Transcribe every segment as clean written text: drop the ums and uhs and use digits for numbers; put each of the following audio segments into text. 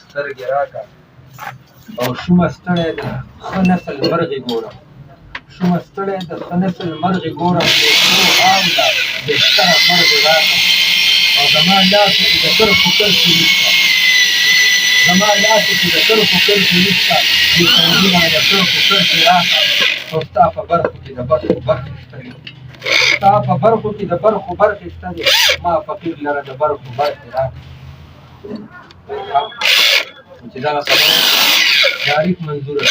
سترګې راکړه او شومه ستړی د ښه نسل مرغې ګورم شومه ستړی د ښه نسل مرغې ګورم واوره بهتره مرغې راکړه او زما لاسو کې د کرښو کرښې نشته زما لاسو کې د کرښو کرښې نشته دې سوځونه د کرښو کرښې راکړه او ستا په برخو کې د برخو برخې شته دي ستا په برخو کې د برخو برخې شته دي ما فقیر لره د برخو برخې راکړه چې دغه خبره تاریخ منظوره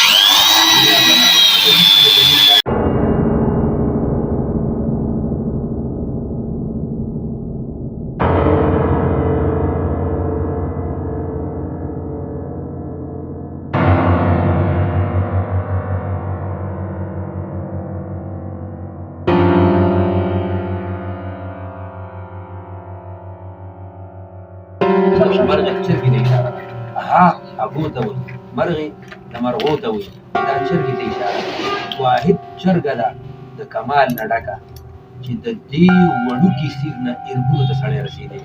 شوه مرغې چرګې ته اشاره ده ابو ته وایي مرغې د مرغو ته وایي دا چرګې ته اشاره ده واحد چرګه ده د کمال نه ډکه چې د دې وړوکي سیر نه اربونو ته سړی رسېدی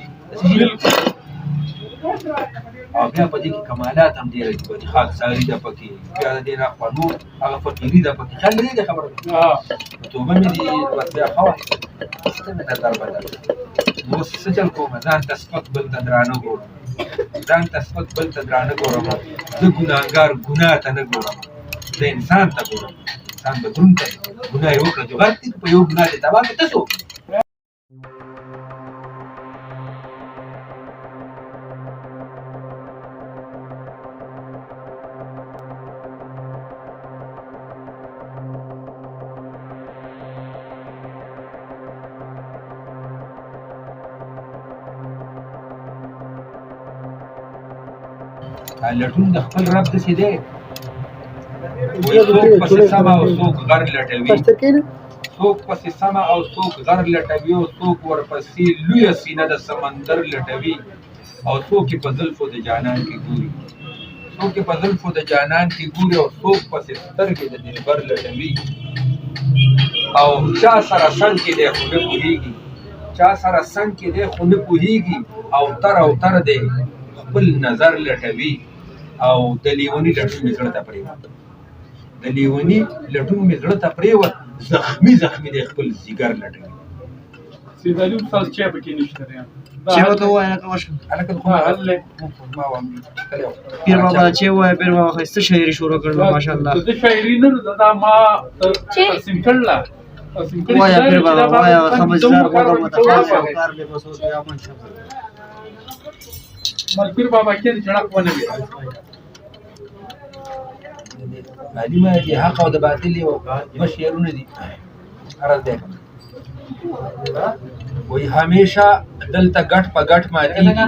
او بیا په دې کې کمالات هم ډېره دي چې خاکساري ده پکې بیا د دې نه خوا نور هغه فقیري ده پکې خیال لرې دې خبره ده توبه مې دي بس بیا ښه وه څه مې نظر بدل نو اوس څه چل کوم ځان ته سپک بل ته درانه ګورم ځان ته سپک بل ته درانه ګورم زه ګناهګار ګناه ته نه ګورم زه انسان ته ګورم انسان به دروند دی ګناه یې وکړه چې غرق دي په یو ګناه دې تباه کړه ته څوک لټون د خپل رب داسې دی وایي څوک پسې سمه او څوک غر لټوي څوک پسې سمه او څوک غر لټوي او څوک ورپسې لویه سینه د سمندر لټوي او څوک یې په زلفو د جانان کې ګوري څوک یې په زلفو د جانان کې ګوري او څوک پسې سترګې د دلبر لټوي او چا سره څنګ کې دی خو نه پوهېږي چا سره څنګ کې دی خو نه پوهېږي او تر دی خپل نظر لټوي او د لیوني لټون مې زړه ته پرېوت د لیوني لټون مې زړه ته پرېوت زخمي دی خپل ځیګر لټوي سیدالي استاد چای پکې نشته دی چای ورته ووایه لکه وشم هلکه ما وایم پیر بابا چای ووایه پیر بابا ښایسته شاعري شروع کړله ماشاءالله د شاعري نه دا ما ترسیم کړله ووایه پیر بابا ووایه خمسدار غوږه متخاص او کار بې بسوط یا منشب ملپیر بابا کې جړق ونه وي معلومه دي حق او د باطل یو شعرونه دي عرض دی وایي همیشه دلته ګټ په ګټ ماتېږي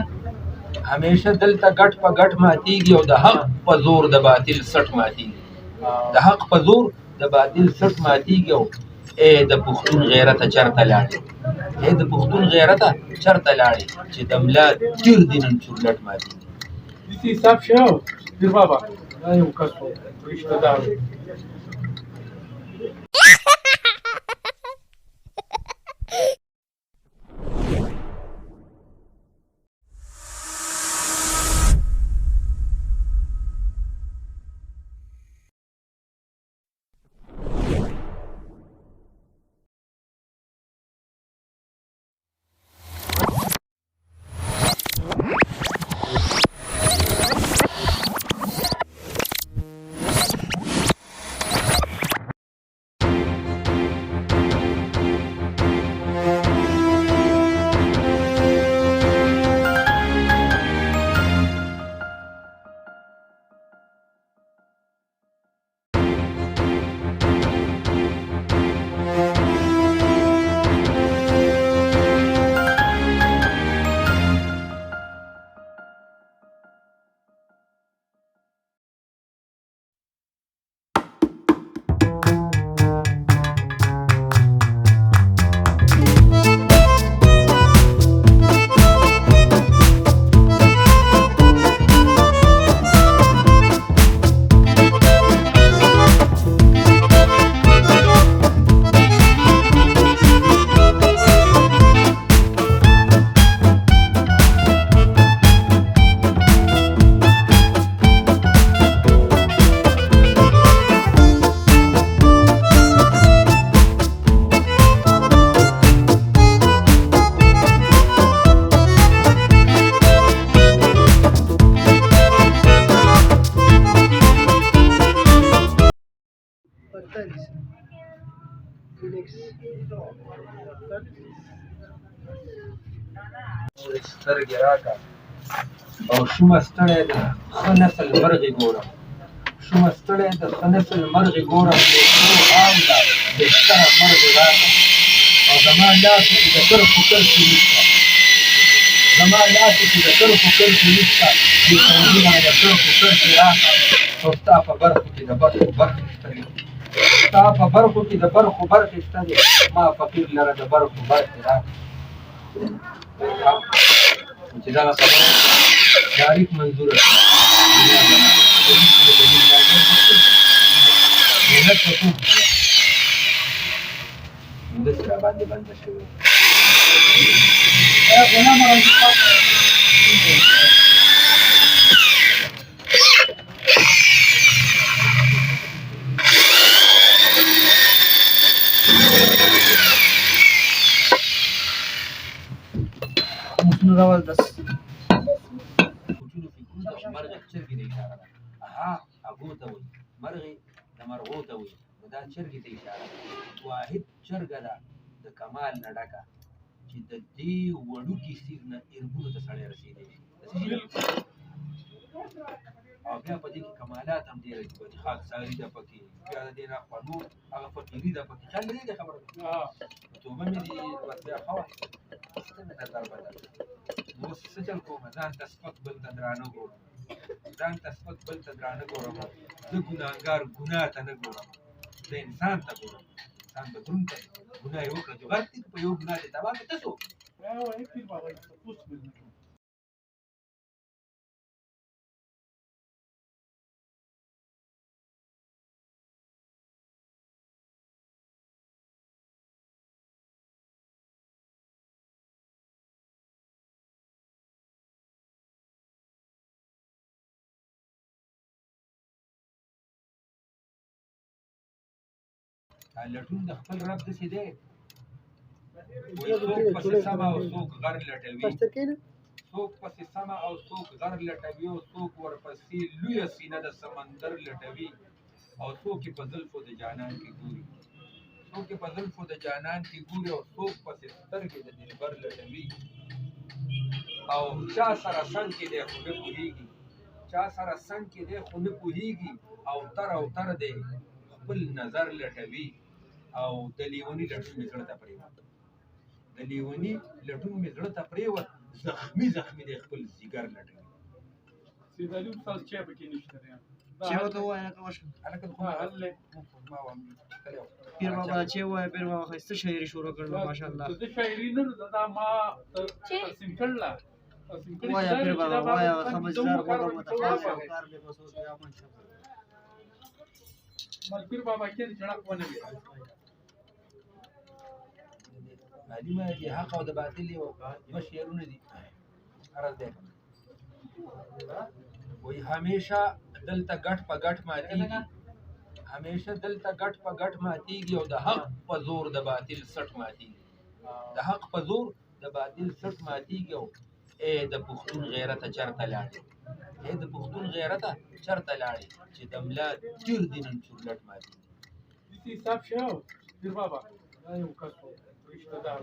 همیشه دلته ګټ په ګټ ماتېږي او د حق په زور د باطل سټ ماتېږي د حق په زور د باطل سټ ماتېږي او ای د پښتون غیرته چرته لاړې ای د پښتون غیرته چرته لاړې چې د ملا تیر دي نن چورلټ ماتېږي دې حساب شو پیر بابا دا یو کس و رشته دار سترګې راکړه او شومه ستړی ده ښه نسل مرغې ګورم شومه ستړی ده ښه نسل مرغې ګورم بېشمو عامله بهتره مرغې راکړه او زما لاسو کې د کرښو کرښې نشته زما لاسو کې د کرښو کرښې نشته بې خوندونه د کرښو کرښې راکړه او ستا په برخو کې د برخو برخې شته دي ستا په برخو کې د برخو برخې شته دي ما فقیر لره د برخو برخې راکړه چې دغه خبره تاریخ منظوره شوه ملت په کوم همداسې راباندې بنده شوې مسنو راول دس کوچونو فکرونه او مرغې چرګې ته اشاره ده هغو ته وایي مرغې د مرغو ته وایي نو دا چرګې ته اشاره ده واحد چرګه ده د کمال نه ډکه چې د دې وړوکي سیز نه اربونو ته سړی رسېدی شي او بیا په دې کې کمالات هم ډېره دي چې خاکساري ده پکې بیا د دې نه خوا نور هغه فقیري ده پکې خیال لرې دې خبره توبه مې دي بس بیا ښه وه څه مې نظر بدل نو اوس څه چل کومه ځان ته سپک بل ته درانه ګورم ځان ته سپک بل ته درانه ګورم زه ګناهګار ګناه ته نه ګورم زه انسان ته ګورم انسان به دروند دی ګناه یې وکړه چې غلط دي په یو ګناه دې تباه کړه ته څوک لټون د خپل رب داسې دی وایي څوک پسې سمه او څوک غر لټوي څوک پسې سمه او څوک غر لټوي او څوک ورپسې لویه سینه د سمندر لټوي او څوک یې په زلفو د جانان کې ګوري څوک یې په زلفو د جانان کې ګوري او څوک پسې سترګې د دلبر لټوي او چا سره څنګ کې دی خو نه پوهېږي چا سره څنګ کې دی خو نه پوهېږي او تر دی خپل نظر لټوي او د لیوني لټون مې زړه ته پرېوت د لیوني لټون مې زړه ته پرېوت زخمي دی خپل ځیګر لټوي سیدالي استاد چا پکې نشته دی چې وته وای نه کوم هلکه خو ما حل ما وام پیر بابا چې وای پیر بابا خسته شاعري شروع کړل ماشاءالله د شاعري نه دا ما تقسیم کړل وای پیر بابا وای سمجھدار وګړو متخصص او کار به مسعود یا من ملپیر بابا کې جنق ونه وی معلومه دي حق او د باطل یو شعرونه دي عرض ده وای همیشه دلته ګټ په ګټ ماتېږي همیشه دلته ګټ په ګټ ماتېږي او د حق په زور د باطل سټ ماتېږي د حق په زور د باطل سټ ماتېږي او ای د پښتون غیرته چرته لاړې ای د پښتون غیرته چرته لاړې چې د ملا تیر دي نن چورلټ ماتېږي دې حساب شاو پیر بابا دا یو کس و رشتہ دار